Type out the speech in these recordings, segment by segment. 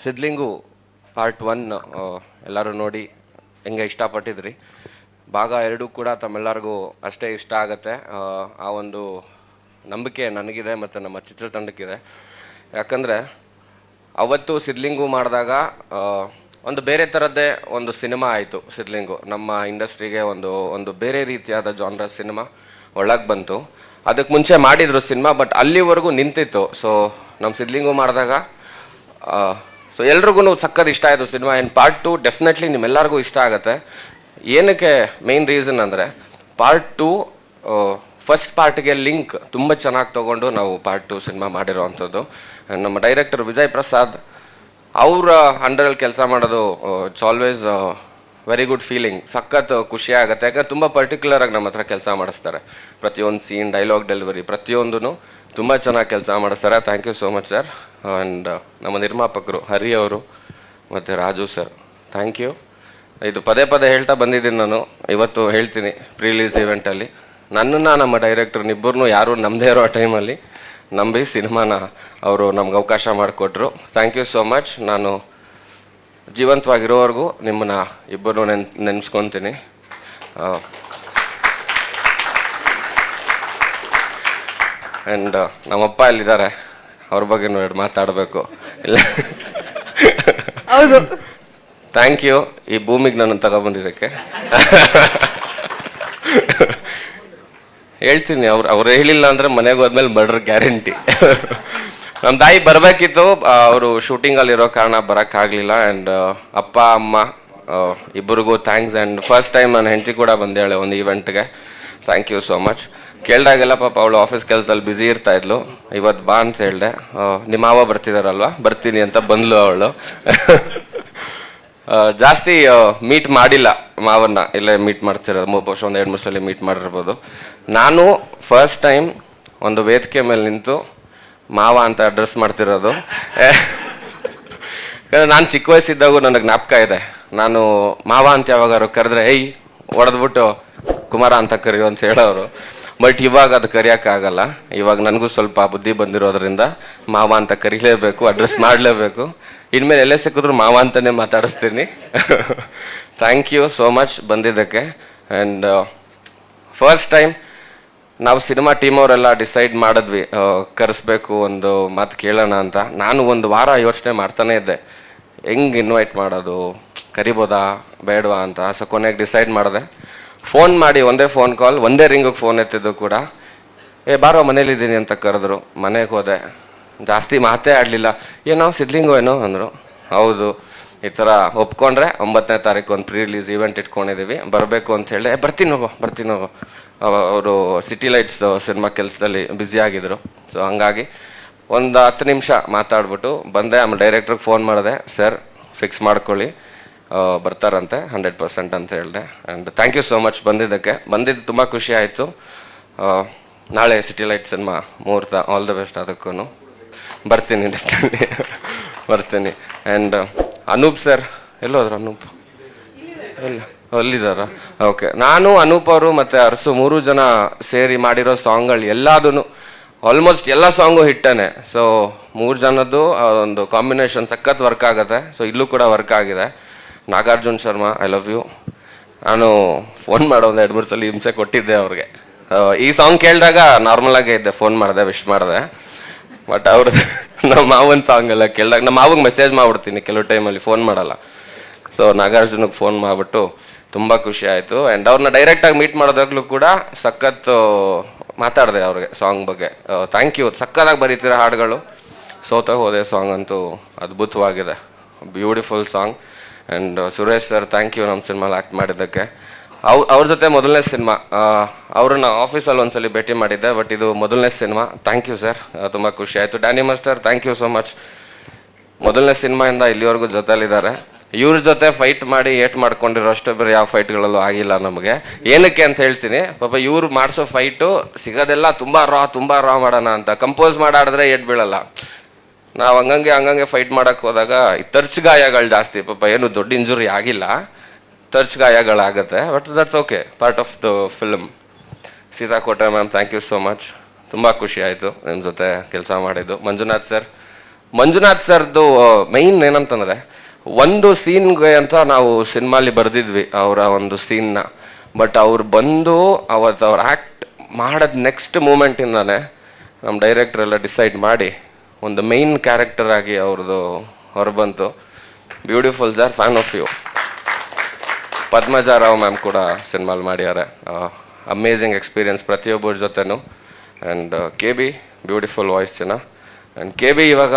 Sidlingu part 1 ಎಲ್ಲರೂ ನೋಡಿ ಹೆಂಗೆ ಇಷ್ಟಪಟ್ಟಿದ್ರಿ. ಭಾಗ 2 ಕೂಡ ತಮ್ಮೆಲ್ಲರಿಗೂ ಅಷ್ಟೇ ಇಷ್ಟ ಆಗುತ್ತೆ. ಆ ಒಂದು ನಂಬಿಕೆ ನನಗಿದೆ ಮತ್ತು ನಮ್ಮ ಚಿತ್ರತಂಡಕ್ಕಿದೆ. ಯಾಕಂದರೆ ಅವತ್ತು ಸಿದ್ಲಿಂಗು ಮಾಡಿದಾಗ ಒಂದು ಬೇರೆ ಥರದ್ದೇ ಒಂದು ಸಿನಿಮಾ ಆಯಿತು. ಸಿದ್ಲಿಂಗು ನಮ್ಮ ಇಂಡಸ್ಟ್ರಿಗೆ ಒಂದು ಬೇರೆ ರೀತಿಯಾದ ಜಾನ್ರ ಸಿನಿಮಾ ಒಳಗೆ ಬಂತು. ಅದಕ್ಕೆ ಮುಂಚೆ ಮಾಡಿದ್ರು ಸಿನಿಮಾ, ಬಟ್ ಅಲ್ಲಿವರೆಗೂ ನಿಂತಿತ್ತು. ಸೊ ನಮ್ಮ ಸಿದ್ಲಿಂಗು ಮಾಡಿದಾಗ ಸೊ ಎಲ್ರಿಗೂ ಸಕ್ಕತ್ ಇಷ್ಟ ಆಯಿತು ಸಿನಿಮಾ. ಆ್ಯಂಡ್ ಪಾರ್ಟ್ 2 ಡೆಫಿನೆಟ್ಲಿ ನಿಮ್ಮೆಲ್ಲರಿಗೂ ಇಷ್ಟ ಆಗುತ್ತೆ. ಏನಕ್ಕೆ ಮೇನ್ ರೀಸನ್ ಅಂದರೆ ಪಾರ್ಟ್ 2 ಫಸ್ಟ್ ಪಾರ್ಟ್ಗೆ ಲಿಂಕ್ ತುಂಬ ಚೆನ್ನಾಗಿ ತೊಗೊಂಡು ನಾವು ಪಾರ್ಟ್ 2 ಸಿನಿಮಾ ಮಾಡಿರೋವಂಥದ್ದು. ನಮ್ಮ ಡೈರೆಕ್ಟರ್ ವಿಜಯ್ ಪ್ರಸಾದ್ ಅವರ ಅಂಡರಲ್ಲಿ ಕೆಲಸ ಮಾಡೋದು it's always very good feeling. ಸಖತ್ ಖುಷಿ ಆಗುತ್ತೆ. ಯಾಕಂದ್ರೆ ತುಂಬ ಪರ್ಟಿಕ್ಯುಲರಾಗಿ ನಮ್ಮ ಹತ್ರ ಕೆಲಸ ಮಾಡಿಸ್ತಾರೆ. ಪ್ರತಿಯೊಂದು ಸೀನ್, ಡೈಲಾಗ್ ಡೆಲಿವರಿ ಪ್ರತಿಯೊಂದೂ ತುಂಬ ಚೆನ್ನಾಗಿ ಕೆಲಸ ಮಾಡಿಸ್ತಾರೆ. Thank you so much sir. And ನಮ್ಮ ನಿರ್ಮಾಪಕರು ಹರಿ ಅವರು ಮತ್ತು ರಾಜು ಸರ್, ಥ್ಯಾಂಕ್ ಯು. ಇದು ಪದೇ ಪದೇ ಹೇಳ್ತಾ ಬಂದಿದ್ದೀನಿ ನಾನು, ಇವತ್ತು ಹೇಳ್ತೀನಿ. ಪ್ರೀ ರಿಲೀಸ್ ಇವೆಂಟಲ್ಲಿ ನನ್ನನ್ನು ನಮ್ಮ ಡೈರೆಕ್ಟರ್ನಿಬ್ಬರನ್ನೂ ಯಾರೂ ನಮ್ಮದೇ ಇರೋ ಟೈಮಲ್ಲಿ ನಂಬಿ ಸಿನಿಮಾನ ಅವರು ನಮ್ಗೆ ಅವಕಾಶ ಮಾಡಿಕೊಟ್ರು. Thank you so much. ನಾನು ಜೀವಂತವಾಗಿರೋವರೆಗೂ ನಿಮ್ಮನ್ನ ಇಬ್ಬರು ನೆನೆಸ್ಕೊತೀನಿ. ಆ್ಯಂಡ್ ನಮ್ಮಪ್ಪ ಎಲ್ಲಿದ್ದಾರೆ, ಅವ್ರ ಬಗ್ಗೆ ಎರಡು ಮಾತಾಡಬೇಕು. ಇಲ್ಲ, ಹೌದು, ಥ್ಯಾಂಕ್ ಯು ಈ ಭೂಮಿಗೆ ನನ್ನ ತಗೊಬಂದಿದ್ದಕ್ಕೆ. ಹೇಳ್ತೀನಿ, ಅವ್ರು ಹೇಳಿಲ್ಲ ಅಂದರೆ ಮನೆಗೆ ಹೋದ್ಮೇಲೆ ಮರ್ಡರ್ ಗ್ಯಾರಂಟಿ. ನಮ್ಮ ತಾಯಿ ಬರಬೇಕಿತ್ತು, ಅವರು ಶೂಟಿಂಗಲ್ಲಿ ಇರೋ ಕಾರಣ ಬರೋಕ್ಕಾಗಲಿಲ್ಲ. ಆ್ಯಂಡ್ ಅಪ್ಪ ಅಮ್ಮ ಇಬ್ಬರಿಗೂ ಥ್ಯಾಂಕ್ಸ್. ಆ್ಯಂಡ್ ಫಸ್ಟ್ ಟೈಮ್ ನನ್ನ ಹೆಂಡತಿ ಕೂಡ ಬಂದೇಳೆ ಒಂದು ಈವೆಂಟ್ಗೆ. Thank you so much. ಕೇಳಿದಾಗೆಲ್ಲ ಪಾಪ ಅವಳು ಆಫೀಸ್ ಕೆಲಸದಲ್ಲಿ ಬ್ಯುಸಿ ಇರ್ತಾ ಇದ್ಲು. ಇವತ್ತು ಬಾ ಅಂತ ಹೇಳಿದೆ. ನಿಮ್ಮ ಮಾವ ಬರ್ತಿದಾರಲ್ವಾ, ಬರ್ತೀನಿ ಅಂತ ಬಂದ್ಲು ಅವಳು. ಜಾಸ್ತಿ ಮೀಟ್ ಮಾಡಿಲ್ಲ ಮಾವನ್ನ, ಇಲ್ಲೇ ಮೀಟ್ ಮಾಡ್ತಿರೋದು. ಬಹುಶಃ ಒಂದು 2-3 ಸಲ ಮೀಟ್ ಮಾಡಿರ್ಬೋದು. ನಾನು ಫಸ್ಟ್ ಟೈಮ್ ಒಂದು ವೇದಿಕೆ ಮೇಲೆ ನಿಂತು ಮಾವ ಅಂತ ಅಡ್ರೆಸ್ ಮಾಡ್ತಿರೋದು. ನಾನು ಚಿಕ್ಕ ವಯಸ್ಸಿದ್ದಾಗೂ ನನಗೆ ಜ್ಞಾಪಕ ಇದೆ. ನಾನು ಮಾವ ಅಂತ ಯಾವಾಗಾರು ಕರೆದ್ರೆ ಹೊಡೆದ್ಬಿಟ್ಟು ಕುಮಾರ ಅಂತ ಕರೆಯೋ ಅಂತ ಹೇಳೋರು. ಬಟ್ ಇವಾಗ ಅದು ಕರೆಯೋಕ್ಕಾಗಲ್ಲ. ಇವಾಗ ನನಗೂ ಸ್ವಲ್ಪ ಬುದ್ಧಿ ಬಂದಿರೋದ್ರಿಂದ ಮಾವ ಅಂತ ಕರೀಲೇಬೇಕು, ಅಡ್ರೆಸ್ ಮಾಡಲೇಬೇಕು. ಇನ್ಮೇಲೆ ಎಲ್ಲೇ ಸಿಕ್ಕಿದ್ರು ಮಾವ ಅಂತಲೇ ಮಾತಾಡಿಸ್ತೀನಿ. ಥ್ಯಾಂಕ್ ಯು ಸೋ ಮಚ್ ಬಂದಿದ್ದಕ್ಕೆ. ಆ್ಯಂಡ್ ಫಸ್ಟ್ ಟೈಮ್ ನಾವು ಸಿನಿಮಾ ಟೀಮ್ ಅವರೆಲ್ಲ ಡಿಸೈಡ್ ಮಾಡಿದ್ವಿ ಕರೆಸ್ಬೇಕು, ಒಂದು ಮಾತು ಕೇಳೋಣ ಅಂತ. ನಾನು ಒಂದು ವಾರ ಯೋಚನೆ ಮಾಡ್ತಾನೆ ಇದ್ದೆ, ಹೆಂಗೆ ಇನ್ವೈಟ್ ಮಾಡೋದು, ಕರಿಬೋದಾ ಬೇಡವಾ ಅಂತ. ಸೊ ಕೊನೆಗೆ ಡಿಸೈಡ್ ಮಾಡಿದೆ. ಫೋನ್ ಮಾಡಿ ಒಂದೇ ಫೋನ್ ಕಾಲ್, ಒಂದೇ ರಿಂಗಿಗೆ ಫೋನ್ ಎತ್ತಿದ್ದು ಕೂಡ. ಬಾರೋ ಮನೇಲಿದ್ದೀನಿ ಅಂತ ಕರೆದ್ರು. ಮನೆಗೆ ಹೋದೆ. ಜಾಸ್ತಿ ಮಾತೇ ಆಡಲಿಲ್ಲ. ಏನೋ ಸಿದ್ಲಿಂಗು ಏನೋ ಅಂದರು. ಹೌದು, ಈ ಥರ ಒಪ್ಕೊಂಡ್ರೆ 9ನೇ ತಾರೀಕು ಒಂದು ಪ್ರೀ ರಿಲೀಸ್ ಈವೆಂಟ್ ಇಟ್ಕೊಂಡಿದ್ದೀವಿ, ಬರಬೇಕು ಅಂತ ಹೇಳಿ. ಬರ್ತೀನಿ ಹೋಗು. ಅವರು ಸಿಟಿ ಲೈಟ್ಸ್ ಸಿನಿಮಾ ಕೆಲಸದಲ್ಲಿ ಬ್ಯುಸಿ ಆಗಿದ್ರು. ಸೊ ಹಂಗಾಗಿ ಒಂದು 10 ನಿಮಿಷ ಮಾತಾಡ್ಬಿಟ್ಟು ಬಂದೆ. ಆಮೇಲೆ ಡೈರೆಕ್ಟ್ರಿಗೆ ಫೋನ್ ಮಾಡಿದೆ, ಸರ್ ಫಿಕ್ಸ್ ಮಾಡ್ಕೊಳ್ಳಿ, ಬರ್ತಾರಂತೆ 100% ಅಂತ ಹೇಳಿದೆ. And thank you so much ಬಂದಿದ್ದಕ್ಕೆ. ಬಂದಿದ್ದು ತುಂಬ ಖುಷಿ ಆಯಿತು. ನಾಳೆ ಸಿಟಿ ಲೈಟ್ ಸಿನಿಮಾ ಮುಹೂರ್ತ, ಆಲ್ ದ ಬೆಸ್ಟ್ ಅದಕ್ಕೂ. ಬರ್ತೀನಿ, ಬರ್ತೀನಿ. ಆ್ಯಂಡ್ ಅನೂಪ್ ಸರ್ ಎಲ್ಲೋದ್ರು? ಅನೂಪ್ ಇಲ್ಲ, ಅಲ್ಲಿದ್ದಾರ? ಓಕೆ. ನಾನು, ಅನೂಪ್ ಅವರು ಮತ್ತು ಅರಸು 3 ಜನ ಸೇರಿ ಮಾಡಿರೋ ಸಾಂಗ್ಗಳು ಎಲ್ಲದೂ ಆಲ್ಮೋಸ್ಟ್ ಎಲ್ಲ ಸಾಂಗು ಹಿಟ್ಟನೆ. ಸೊ 3 ಜನದ್ದು ಒಂದು ಕಾಂಬಿನೇಷನ್ ಸಖತ್ ವರ್ಕ್ ಆಗುತ್ತೆ. ಸೊ ಇಲ್ಲೂ ಕೂಡ ವರ್ಕ್ ಆಗಿದೆ. Nagarjun Sharma, I love you. ನಾನು ಫೋನ್ ಮಾಡೋ ಒಂದು 2-3 ಸಲ ಹಿಂಸೆ ಕೊಟ್ಟಿದ್ದೆ ಅವ್ರಿಗೆ. ಈ ಸಾಂಗ್ ಕೇಳಿದಾಗ ನಾರ್ಮಲ್ ಆಗೇ ಇದ್ದೆ, ಫೋನ್ ಮಾಡಿದೆ, ವಿಶ್ ಮಾಡಿದೆ. ಬಟ್ ಅವ್ರದ್ದು ನಮ್ಮ ಮಾವನ ಸಾಂಗ್ ಎಲ್ಲ ಕೇಳಿದಾಗ ನಮ್ಮ ಮಾವಿಗೆ ಮೆಸೇಜ್ ಮಾಡ್ಬಿಡ್ತೀನಿ, ಕೆಲವು ಟೈಮಲ್ಲಿ ಫೋನ್ ಮಾಡಲ್ಲ. ಸೊ ನಾಗಾರ್ಜುನಿಗೆ ಫೋನ್ ಮಾಡಿಬಿಟ್ಟು ತುಂಬ ಖುಷಿ ಆಯಿತು. ಆ್ಯಂಡ್ ಅವ್ರನ್ನ ಡೈರೆಕ್ಟಾಗಿ ಮೀಟ್ ಮಾಡೋದಾಗ್ಲೂ ಕೂಡ ಸಖತ್ ಮಾತಾಡಿದೆ ಅವ್ರಿಗೆ ಸಾಂಗ್ ಬಗ್ಗೆ. ಥ್ಯಾಂಕ್ ಯು, ಸಖತ್ತಾಗಿ ಬರೀತೀರ ಹಾಡುಗಳು. ಸೋತ ಹೋದೆ ಸಾಂಗ್ ಅಂತೂ ಅದ್ಭುತವಾಗಿದೆ, beautiful song. And Suresh sir, thank you ನಮ್ಮ ಸಿನಿಮಾಲಿ ಆ್ಯಕ್ಟ್ ಮಾಡಿದ್ದಕ್ಕೆ. ಅವ್ರ ಜೊತೆ ಮೊದಲನೇ ಸಿನಿಮಾ, ಅವ್ರನ್ನ ಆಫೀಸಲ್ಲಿ ಒಂದ್ಸಲಿ ಭೇಟಿ ಮಾಡಿದ್ದೆ, ಬಟ್ ಇದು ಮೊದಲನೇ ಸಿನಿಮಾ. ಥ್ಯಾಂಕ್ ಯು ಸರ್, ತುಂಬ ಖುಷಿ ಆಯಿತು. Danny master, thank you so much. ಮೊದಲನೇ ಸಿನಿಮಾಯಿಂದ ಇಲ್ಲಿವರೆಗೂ ಜೊತೆಲಿದ್ದಾರೆ. ಇವ್ರ ಜೊತೆ ಫೈಟ್ ಮಾಡಿ ಏಟ್ ಮಾಡ್ಕೊಂಡಿರೋ ಅಷ್ಟು ಬೇರೆ ಯಾವ ಫೈಟ್ಗಳಲ್ಲೂ ಆಗಿಲ್ಲ ನಮಗೆ. ಏನಕ್ಕೆ ಅಂತ ಹೇಳ್ತೀನಿ. ಪಾಪ ಇವ್ರು ಮಾಡಿಸೋ ಫೈಟು ಸಿಗೋದೆಲ್ಲ ತುಂಬ ರಾ ಮಾಡೋಣ ಅಂತ. ಕಂಪೋಸ್ ಮಾಡಾಡಿದ್ರೆ ಏಟ್ ಬೀಳಲ್ಲ. ನಾವು ಹಂಗಂಗೆ ಫೈಟ್ ಮಾಡಕ್ಕೆ ಹೋದಾಗ ತರ್ಚ್ ಗಾಯಗಳು ಜಾಸ್ತಿ. ಪಾಪ ಏನು ದೊಡ್ಡ ಇಂಜುರಿ ಆಗಿಲ್ಲ, ತರ್ಚ್ ಗಾಯಗಳಾಗುತ್ತೆ. But that's okay, part of the film. Seethakote ma'am, thank you so much. ತುಂಬ ಖುಷಿ ಆಯಿತು ನಿಮ್ಮ ಜೊತೆ ಕೆಲಸ ಮಾಡಿದ್ದು. ಮಂಜುನಾಥ್ ಸರ್ದು ಮೈನ್ ಏನಂತಂದರೆ, ಒಂದು ಸೀನ್ಗೆ ಅಂತ ನಾವು ಸಿನಿಮಾಲಿ ಬರೆದಿದ್ವಿ ಅವರ ಒಂದು ಸೀನ್ನ. ಬಟ್ ಅವ್ರು ಬಂದು ಅವತ್ತು ಅವ್ರು ಆ್ಯಕ್ಟ್ ಮಾಡೋದು ನೆಕ್ಸ್ಟ್ ಮೂಮೆಂಟಿಂದಾನೆ ನಮ್ಮ ಡೈರೆಕ್ಟರ್ ಎಲ್ಲ ಡಿಸೈಡ್ ಮಾಡಿ ಒಂದು ಮೈನ್ ಕ್ಯಾರೆಕ್ಟರ್ ಆಗಿ ಅವ್ರದ್ದು ಹೊರಬಂತು. Beautiful sir, fan of you. Padmaja Rao ma'am ಕೂಡ ಸಿನಿಮಾಲ್ ಮಾಡ್ಯಾರೆ. ಅಮೇಝಿಂಗ್ ಎಕ್ಸ್ಪೀರಿಯನ್ಸ್ ಪ್ರತಿಯೊಬ್ಬರ ಜೊತೆನೂ. And K B, beautiful voice and K B ಇವಾಗ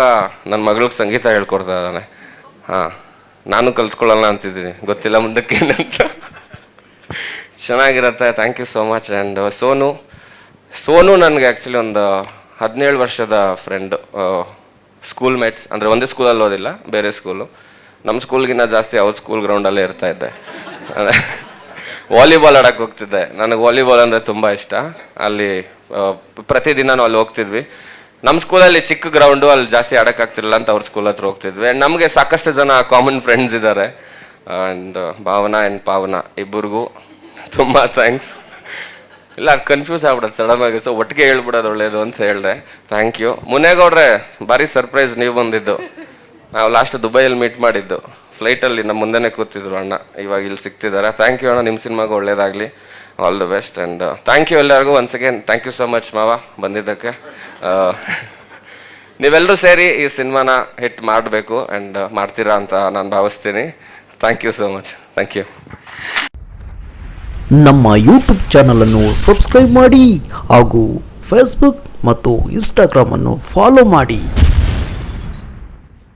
ನನ್ನ ಮಗಳಿಗೆ ಸಂಗೀತ ಹೇಳ್ಕೊಡ್ತಾ ಇದ್ದಾನೆ. ಹಾಂ, ನಾನು ಕಲ್ತ್ಕೊಳ್ಳೋಣ ಅಂತಿದ್ದೀನಿ, ಗೊತ್ತಿಲ್ಲ ಮುಂದಕ್ಕೆ ಏನಂತ. ಚೆನ್ನಾಗಿರುತ್ತೆ. Thank you so much. And Sonu ನನಗೆ ಆ್ಯಕ್ಚುಲಿ ಒಂದು 17 ವರ್ಷದ ಫ್ರೆಂಡು, ಸ್ಕೂಲ್ ಮೇಟ್ಸ್. ಅಂದರೆ ಒಂದೇ ಸ್ಕೂಲಲ್ಲಿ ಓದಿಲ್ಲ, ಬೇರೆ ಸ್ಕೂಲು. ನಮ್ಮ ಸ್ಕೂಲ್ಗಿನ್ನ ಜಾಸ್ತಿ ಅವ್ರ ಸ್ಕೂಲ್ ಗ್ರೌಂಡಲ್ಲೇ ಇರ್ತಾ ಇದ್ದೆ. ವಾಲಿಬಾಲ್ ಆಡೋಕ್ಕೆ ಹೋಗ್ತಿದ್ದೆ. ನನಗೆ ವಾಲಿಬಾಲ್ ಅಂದರೆ ತುಂಬ ಇಷ್ಟ. ಅಲ್ಲಿ ಪ್ರತಿದಿನ ನಾವು ಅಲ್ಲಿ ಹೋಗ್ತಿದ್ವಿ. ನಮ್ಮ ಸ್ಕೂಲಲ್ಲಿ ಚಿಕ್ಕ ಗ್ರೌಂಡು, ಅಲ್ಲಿ ಜಾಸ್ತಿ ಆಡೋಕ್ಕಾಗ್ತಿರಲಿಲ್ಲ ಅಂತ ಅವ್ರ ಸ್ಕೂಲ್ ಹತ್ರ ಹೋಗ್ತಿದ್ವಿ. ಆ್ಯಂಡ್ ನಮಗೆ ಸಾಕಷ್ಟು ಜನ ಕಾಮನ್ ಫ್ರೆಂಡ್ಸ್ ಇದ್ದಾರೆ. ಆ್ಯಂಡ್ ಭಾವನಾ ಆ್ಯಂಡ್ ಪಾವನಾ ಇಬ್ಬರಿಗೂ ತುಂಬ ಥ್ಯಾಂಕ್ಸ್. ಇಲ್ಲ, ಕನ್ಫ್ಯೂಸ್ ಆಗ್ಬಿಡೋದು ಸಡನ್ ಆಗಿ, ಸೊ ಒಟ್ಟಿಗೆ ಹೇಳ್ಬಿಡೋದು ಒಳ್ಳೇದು ಅಂತ ಹೇಳಿದೆ. Thank you. ಮುನೇಗೌಡ್ರೆ, ಭಾರಿ ಸರ್ಪ್ರೈಸ್ ನೀವು ಬಂದಿದ್ದು. ನಾವು ಲಾಸ್ಟ್ ದುಬೈಯಲ್ಲಿ ಮೀಟ್ ಮಾಡಿದ್ದು, ಫ್ಲೈಟಲ್ಲಿ ನಮ್ಮ ಮುಂದೆನೇ ಕೂತಿದ್ರು ಅಣ್ಣ. ಇವಾಗ ಇಲ್ಲಿ ಸಿಗ್ತಿದ್ದಾರೆ. ಥ್ಯಾಂಕ್ ಯು ಅಣ್ಣ, ನಿಮ್ಮ ಸಿನಿಮಾಗೂ ಒಳ್ಳೇದಾಗಲಿ. All the best. And thank you ಎಲ್ಲರಿಗೂ once again. Thank you so much ಮಾವ ಬಂದಿದ್ದಕ್ಕೆ. ನೀವೆಲ್ಲರೂ ಸೇರಿ ಈ ಸಿನಿಮಾನ ಹಿಟ್ ಮಾಡಬೇಕು ಆ್ಯಂಡ್ ಮಾಡ್ತೀರಾ ಅಂತ ನಾನು ಭಾವಿಸ್ತೀನಿ. Thank you so much. Thank you. ನಮ್ಮ ಯೂಟ್ಯೂಬ್ ಚಾನಲನ್ನು ಸಬ್ಸ್ಕ್ರೈಬ್ ಮಾಡಿ ಹಾಗೂ ಫೇಸ್ಬುಕ್ ಮತ್ತು ಇನ್ಸ್ಟಾಗ್ರಾಮನ್ನು ಫಾಲೋ ಮಾಡಿ.